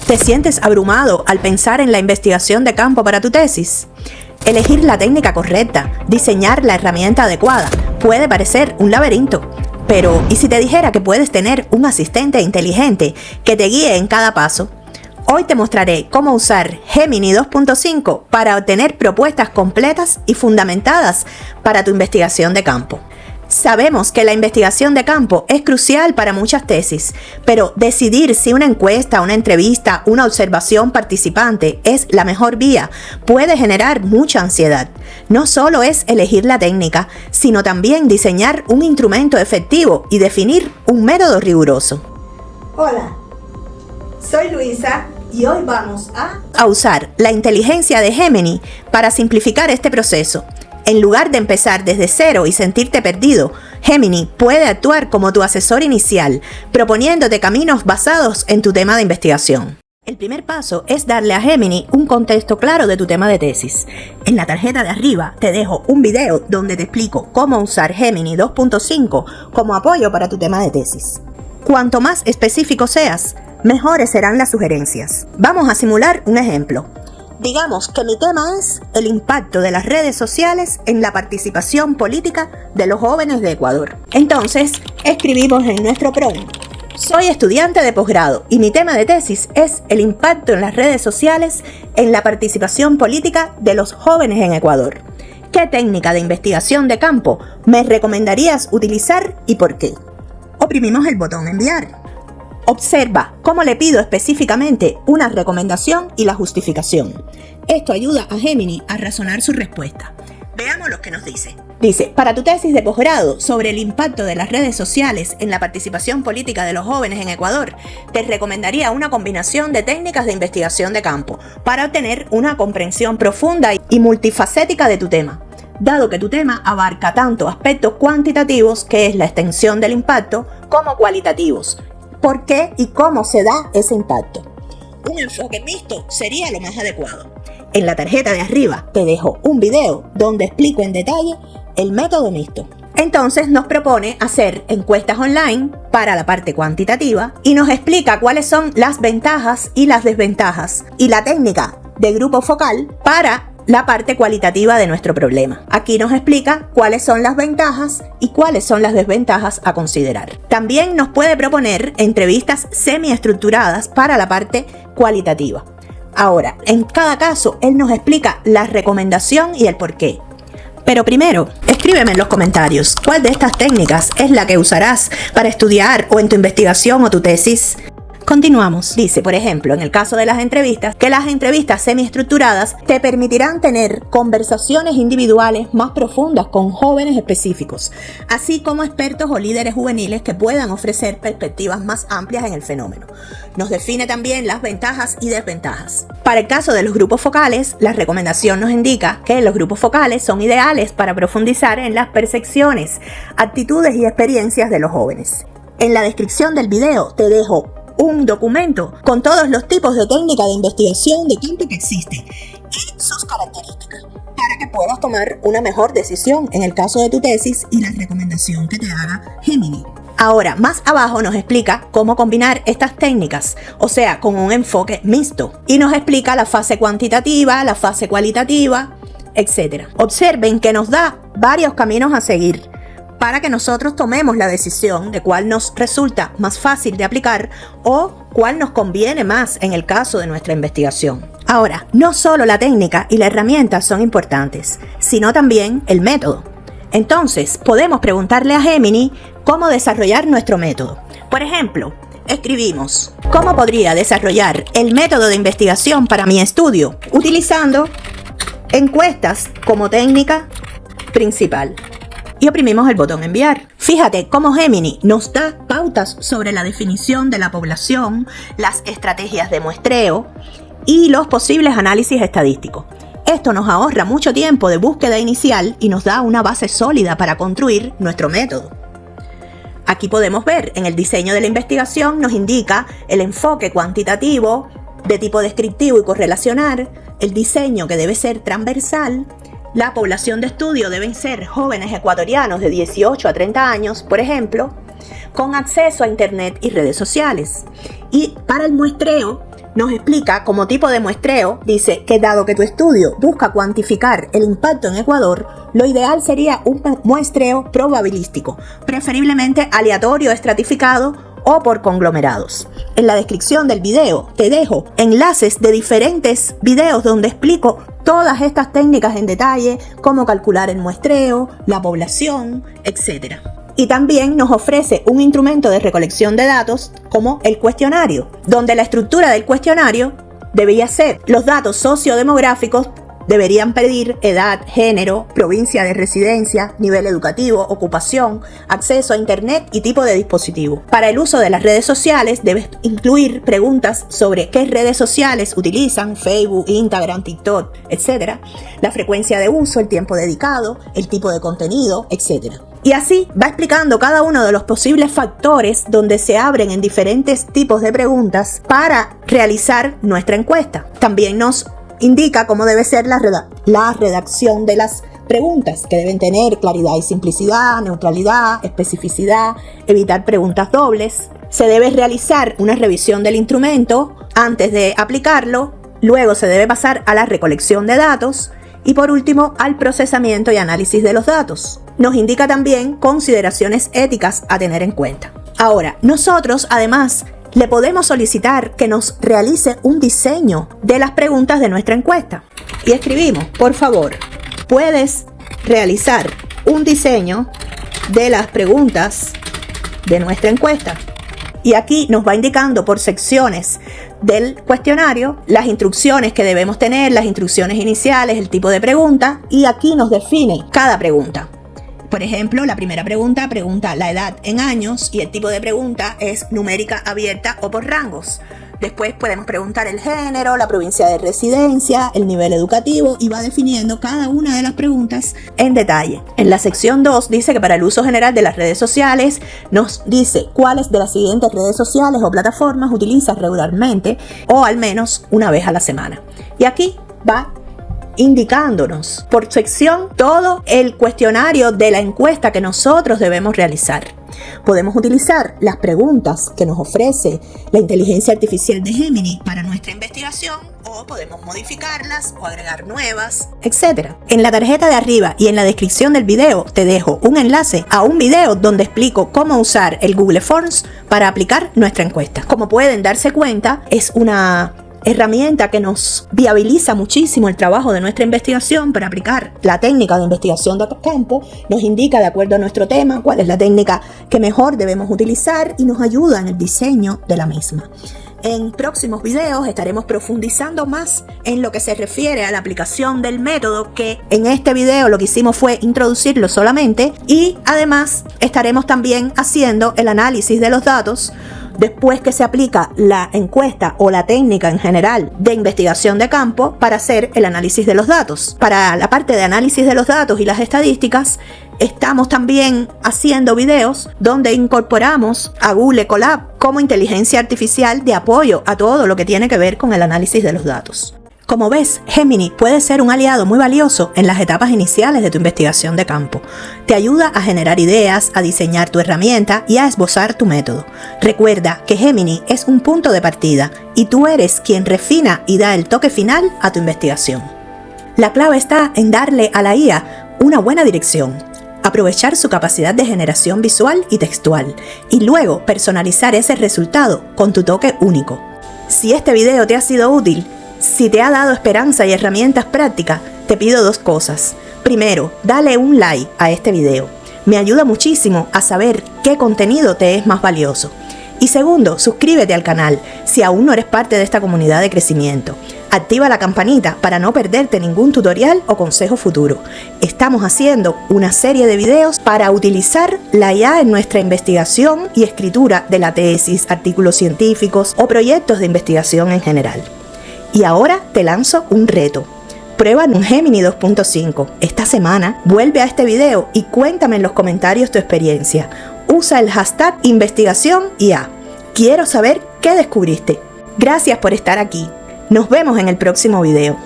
¿Te sientes abrumado al pensar en la investigación de campo para tu tesis? Elegir la técnica correcta, diseñar la herramienta adecuada, puede parecer un laberinto. Pero, ¿y si te dijera que puedes tener un asistente inteligente que te guíe en cada paso? Hoy te mostraré cómo usar Gemini 2.5 para obtener propuestas completas y fundamentadas para tu investigación de campo. Sabemos que la investigación de campo es crucial para muchas tesis, pero decidir si una encuesta, una entrevista, una observación participante es la mejor vía puede generar mucha ansiedad. No solo es elegir la técnica, sino también diseñar un instrumento efectivo y definir un método riguroso. Hola, soy Luisa y hoy vamos a usar la inteligencia de Gemini para simplificar este proceso. En lugar de empezar desde cero y sentirte perdido, Gemini puede actuar como tu asesor inicial, proponiéndote caminos basados en tu tema de investigación. El primer paso es darle a Gemini un contexto claro de tu tema de tesis. En la tarjeta de arriba te dejo un video donde te explico cómo usar Gemini 2.5 como apoyo para tu tema de tesis. Cuanto más específico seas, mejores serán las sugerencias. Vamos a simular un ejemplo. Digamos que mi tema es el impacto de las redes sociales en la participación política de los jóvenes de Ecuador. Entonces, escribimos en nuestro prompt: soy estudiante de posgrado y mi tema de tesis es el impacto en las redes sociales en la participación política de los jóvenes en Ecuador. ¿Qué técnica de investigación de campo me recomendarías utilizar y por qué? Oprimimos el botón enviar. Observa cómo le pido específicamente una recomendación y la justificación. Esto ayuda a Gemini a razonar su respuesta. Veamos lo que nos dice. Dice: para tu tesis de posgrado sobre el impacto de las redes sociales en la participación política de los jóvenes en Ecuador, te recomendaría una combinación de técnicas de investigación de campo para obtener una comprensión profunda y multifacética de tu tema. Dado que tu tema abarca tanto aspectos cuantitativos, que es la extensión del impacto, como cualitativos, ¿por qué y cómo se da ese impacto? Un enfoque mixto sería lo más adecuado. En la tarjeta de arriba te dejo un video donde explico en detalle el método mixto. Entonces nos propone hacer encuestas online para la parte cuantitativa y nos explica cuáles son las ventajas y las desventajas y la técnica de grupo focal para la parte cualitativa de nuestro problema. Aquí nos explica cuáles son las ventajas y cuáles son las desventajas a considerar. También nos puede proponer entrevistas semiestructuradas para la parte cualitativa. Ahora, en cada caso, él nos explica la recomendación y el porqué. Pero primero, escríbeme en los comentarios cuál de estas técnicas es la que usarás para estudiar o en tu investigación o tu tesis. Continuamos. Dice, por ejemplo, en el caso de las entrevistas, que las entrevistas semiestructuradas te permitirán tener conversaciones individuales más profundas con jóvenes específicos, así como expertos o líderes juveniles que puedan ofrecer perspectivas más amplias en el fenómeno. Nos define también las ventajas y desventajas. Para el caso de los grupos focales, la recomendación nos indica que los grupos focales son ideales para profundizar en las percepciones, actitudes y experiencias de los jóvenes. En la descripción del video te dejo un documento con todos los tipos de técnicas de investigación de campo que existen y sus características para que puedas tomar una mejor decisión en el caso de tu tesis y la recomendación que te haga Gemini. Ahora, más abajo nos explica cómo combinar estas técnicas, o sea, con un enfoque mixto, y nos explica la fase cuantitativa, la fase cualitativa, etc. Observen que nos da varios caminos a seguir para que nosotros tomemos la decisión de cuál nos resulta más fácil de aplicar o cuál nos conviene más en el caso de nuestra investigación. Ahora, no solo la técnica y la herramienta son importantes, sino también el método. Entonces, podemos preguntarle a Gemini cómo desarrollar nuestro método. Por ejemplo, escribimos: ¿cómo podría desarrollar el método de investigación para mi estudio utilizando encuestas como técnica principal? Y oprimimos el botón enviar. Fíjate cómo Gemini nos da pautas sobre la definición de la población, las estrategias de muestreo y los posibles análisis estadísticos. Esto nos ahorra mucho tiempo de búsqueda inicial y nos da una base sólida para construir nuestro método. Aquí podemos ver, en el diseño de la investigación nos indica el enfoque cuantitativo, de tipo descriptivo y correlacional, el diseño que debe ser transversal. La población de estudio deben ser jóvenes ecuatorianos de 18 a 30 años, por ejemplo, con acceso a internet y redes sociales. Y para el muestreo nos explica como tipo de muestreo, dice que dado que tu estudio busca cuantificar el impacto en Ecuador, lo ideal sería un muestreo probabilístico, preferiblemente aleatorio, estratificado o por conglomerados. En la descripción del video te dejo enlaces de diferentes videos donde explico todas estas técnicas en detalle, cómo calcular el muestreo, la población, etc. Y también nos ofrece un instrumento de recolección de datos como el cuestionario, donde la estructura del cuestionario debería ser los datos sociodemográficos. Deberían pedir edad, género, provincia de residencia, nivel educativo, ocupación, acceso a internet y tipo de dispositivo. Para el uso de las redes sociales debes incluir preguntas sobre qué redes sociales utilizan, Facebook, Instagram, TikTok, etc. La frecuencia de uso, el tiempo dedicado, el tipo de contenido, etc. Y así va explicando cada uno de los posibles factores donde se abren en diferentes tipos de preguntas para realizar nuestra encuesta. También nos indica cómo debe ser la redacción de las preguntas, que deben tener claridad y simplicidad, neutralidad, especificidad, evitar preguntas dobles. Se debe realizar una revisión del instrumento antes de aplicarlo, luego se debe pasar a la recolección de datos y por último al procesamiento y análisis de los datos. Nos indica también consideraciones éticas a tener en cuenta. Ahora, nosotros además le podemos solicitar que nos realice un diseño de las preguntas de nuestra encuesta. Y escribimos, por favor, puedes realizar un diseño de las preguntas de nuestra encuesta. Y aquí nos va indicando por secciones del cuestionario las instrucciones que debemos tener, las instrucciones iniciales, el tipo de pregunta, y aquí nos define cada pregunta. Por ejemplo, la primera pregunta pregunta la edad en años y el tipo de pregunta es numérica abierta o por rangos. Después podemos preguntar el género, la provincia de residencia, el nivel educativo y va definiendo cada una de las preguntas en detalle. En la sección 2 dice que para el uso general de las redes sociales nos dice cuáles de las siguientes redes sociales o plataformas utilizas regularmente o al menos una vez a la semana. Y aquí va indicándonos por sección todo el cuestionario de la encuesta que nosotros debemos realizar. Podemos utilizar las preguntas que nos ofrece la inteligencia artificial de Gemini para nuestra investigación o podemos modificarlas o agregar nuevas, etc. En la tarjeta de arriba y en la descripción del video te dejo un enlace a un video donde explico cómo usar el Google Forms para aplicar nuestra encuesta. Como pueden darse cuenta, es una herramienta que nos viabiliza muchísimo el trabajo de nuestra investigación para aplicar la técnica de investigación de campo, nos indica de acuerdo a nuestro tema cuál es la técnica que mejor debemos utilizar y nos ayuda en el diseño de la misma. En próximos videos estaremos profundizando más en lo que se refiere a la aplicación del método, que en este video lo que hicimos fue introducirlo solamente, y además estaremos también haciendo el análisis de los datos después que se aplica la encuesta o la técnica en general de investigación de campo para hacer el análisis de los datos. Para la parte de análisis de los datos y las estadísticas, estamos también haciendo videos donde incorporamos a Google Colab como inteligencia artificial de apoyo a todo lo que tiene que ver con el análisis de los datos. Como ves, Gemini puede ser un aliado muy valioso en las etapas iniciales de tu investigación de campo. Te ayuda a generar ideas, a diseñar tu herramienta y a esbozar tu método. Recuerda que Gemini es un punto de partida y tú eres quien refina y da el toque final a tu investigación. La clave está en darle a la IA una buena dirección, aprovechar su capacidad de generación visual y textual y luego personalizar ese resultado con tu toque único. Si este video te ha sido útil, si te ha dado esperanza y herramientas prácticas, te pido dos cosas. Primero, dale un like a este video. Me ayuda muchísimo a saber qué contenido te es más valioso. Y segundo, suscríbete al canal si aún no eres parte de esta comunidad de crecimiento. Activa la campanita para no perderte ningún tutorial o consejo futuro. Estamos haciendo una serie de videos para utilizar la IA en nuestra investigación y escritura de la tesis, artículos científicos o proyectos de investigación en general. Y ahora te lanzo un reto. Prueba un Gemini 2.5. Esta semana vuelve a este video y cuéntame en los comentarios tu experiencia. Usa el hashtag investigaciónIA. Quiero saber qué descubriste. Gracias por estar aquí. Nos vemos en el próximo video.